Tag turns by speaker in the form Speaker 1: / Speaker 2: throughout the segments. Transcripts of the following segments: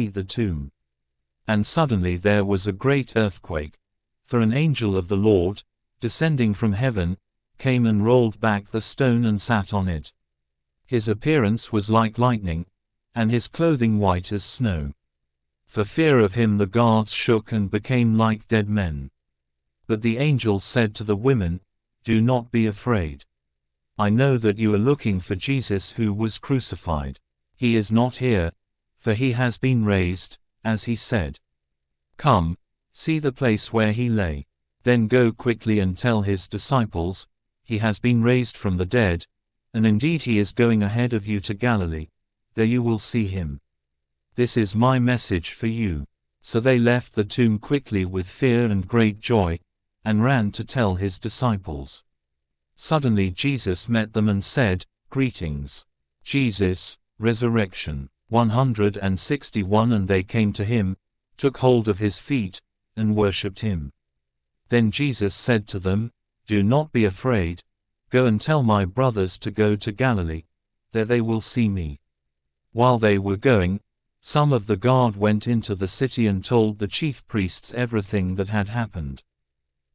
Speaker 1: the tomb. And suddenly there was a great earthquake, for an angel of the Lord, descending from heaven, came and rolled back the stone and sat on it. His appearance was like lightning, and his clothing white as snow. For fear of him the guards shook and became like dead men. But the angel said to the women, "Do not be afraid. I know that you are looking for Jesus who was crucified. He is not here, for he has been raised, as he said. Come, see the place where he lay. Then go quickly and tell his disciples, he has been raised from the dead, and indeed he is going ahead of you to Galilee. There you will see him. This is my message for you." So they left the tomb quickly with fear and great joy, and ran to tell his disciples. Suddenly Jesus met them and said, "Greetings." Jesus, Resurrection. 161. And they came to him, took hold of his feet, and worshipped him. Then Jesus said to them, "Do not be afraid. Go and tell my brothers to go to Galilee. There they will see me." While they were going, some of the guard went into the city and told the chief priests everything that had happened.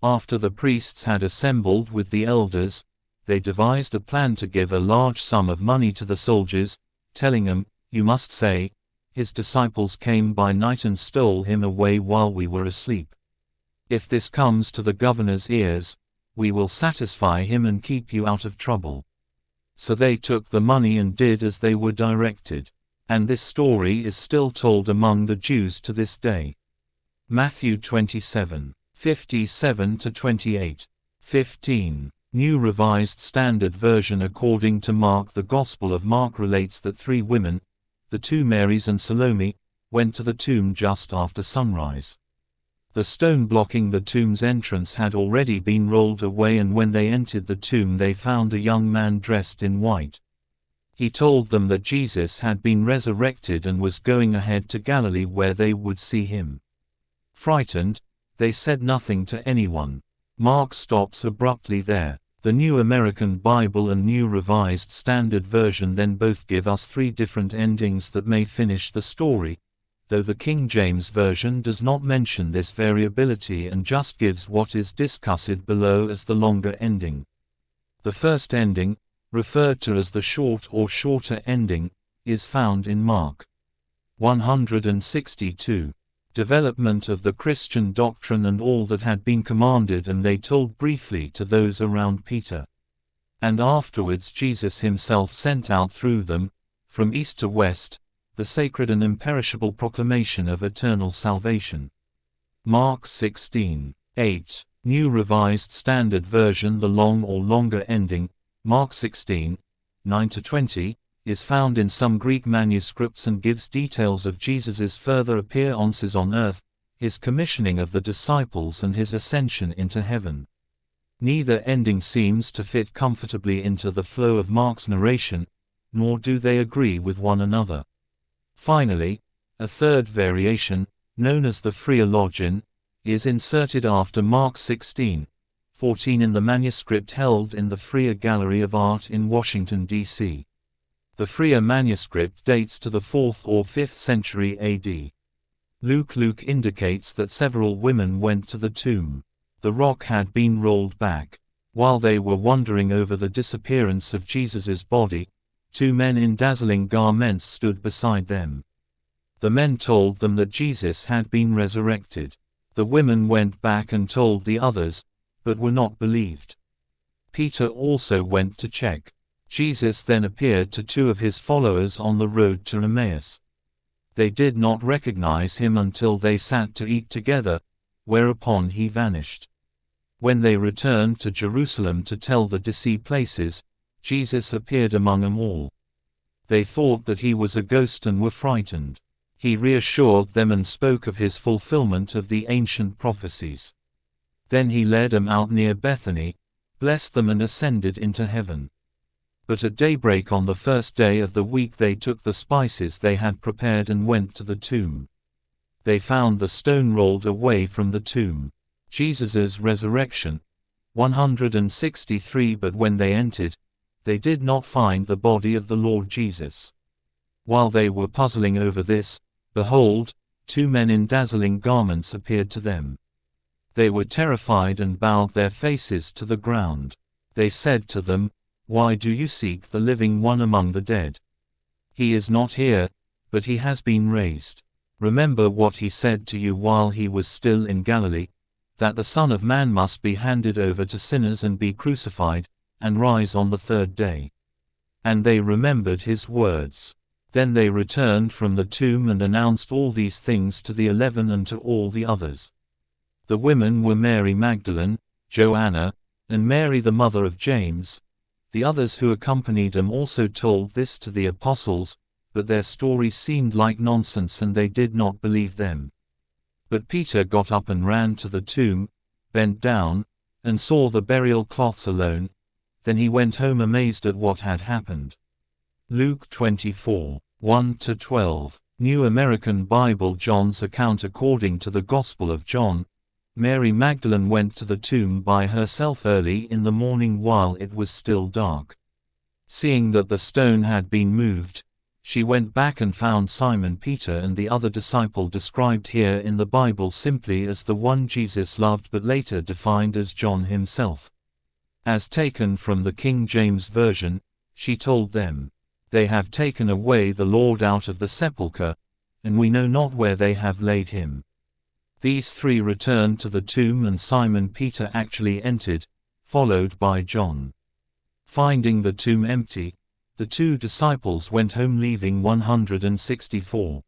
Speaker 1: After the priests had assembled with the elders, they devised a plan to give a large sum of money to the soldiers, telling them, "You must say, his disciples came by night and stole him away while we were asleep. If this comes to the governor's ears, we will satisfy him and keep you out of trouble." So they took the money and did as they were directed. And this story is still told among the Jews to this day. Matthew 27, 57-28. 15. New Revised Standard Version. According to Mark, the Gospel of Mark relates that 3 women, the 2 Marys and Salome, went to the tomb just after sunrise. The stone blocking the tomb's entrance had already been rolled away, and when they entered the tomb they found a young man dressed in white. He told them that Jesus had been resurrected and was going ahead to Galilee where they would see him. Frightened, they said nothing to anyone. Mark stops abruptly there. The New American Bible and New Revised Standard Version then both give us 3 different endings that may finish the story, though the King James Version does not mention this variability and just gives what is discussed below as the longer ending. The first ending, referred to as the short or shorter ending, is found in Mark 162. Development of the Christian doctrine and all that had been commanded, and they told briefly to those around Peter. And afterwards Jesus himself sent out through them, from east to west, the sacred and imperishable proclamation of eternal salvation. Mark 16:8. New Revised Standard Version. The long or longer ending, Mark 16:9-20, is found in some Greek manuscripts and gives details of Jesus' further appearances on earth, his commissioning of the disciples and his ascension into heaven. Neither ending seems to fit comfortably into the flow of Mark's narration, nor do they agree with one another. Finally, a third variation, known as the Phreologion, is inserted after Mark 16:14 in the manuscript held in the Freer Gallery of Art in Washington, D.C. The Freer manuscript dates to the 4th or 5th century AD. Luke indicates that several women went to the tomb. The rock had been rolled back. While they were wondering over the disappearance of Jesus' body, 2 men in dazzling garments stood beside them. The men told them that Jesus had been resurrected. The women went back and told the others, but were not believed. Peter also went to check. Jesus then appeared to 2 of his followers on the road to Emmaus. They did not recognize him until they sat to eat together, whereupon he vanished. When they returned to Jerusalem to tell the deceased places, Jesus appeared among them all. They thought that he was a ghost and were frightened. He reassured them and spoke of his fulfillment of the ancient prophecies. Then he led them out near Bethany, blessed them and ascended into heaven. But at daybreak on the first day of the week they took the spices they had prepared and went to the tomb. They found the stone rolled away from the tomb. Jesus' resurrection. 163. But when they entered, they did not find the body of the Lord Jesus. While they were puzzling over this, Behold, two men in dazzling garments appeared to them. They were terrified and bowed their faces to the ground. They said to them, "Why do you seek the living one among the dead? He is not here, but he has been raised. Remember what he said to you while he was still in Galilee, that the Son of Man must be handed over to sinners and be crucified, and rise on the third day." And they remembered his words. Then they returned from the tomb and announced all these things to the 11 and to all the others. The women were Mary Magdalene, Joanna, and Mary the mother of James. The others who accompanied them also told this to the apostles, but their stories seemed like nonsense and they did not believe them. But Peter got up and ran to the tomb, bent down, and saw the burial cloths alone. Then he went home amazed at what had happened. Luke 24, 1-12, New American Bible. John's account. According to the Gospel of John, Mary Magdalene went to the tomb by herself early in the morning while it was still dark. Seeing that the stone had been moved, she went back and found Simon Peter and the other disciple, described here in the Bible simply as the one Jesus loved but later defined as John himself. As taken from the King James Version, she told them, "They have taken away the Lord out of the sepulchre, and we know not where they have laid him." These three returned to the tomb and Simon Peter actually entered, followed by John. Finding the tomb empty, the two disciples went home leaving 164.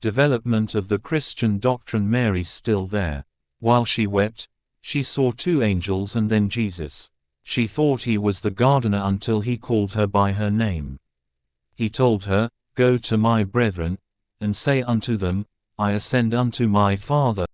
Speaker 1: Development of the Christian doctrine. Mary still there. While she wept, she saw two angels and then Jesus. She thought he was the gardener until he called her by her name. He told her, "Go to my brethren, and say unto them, I ascend unto my Father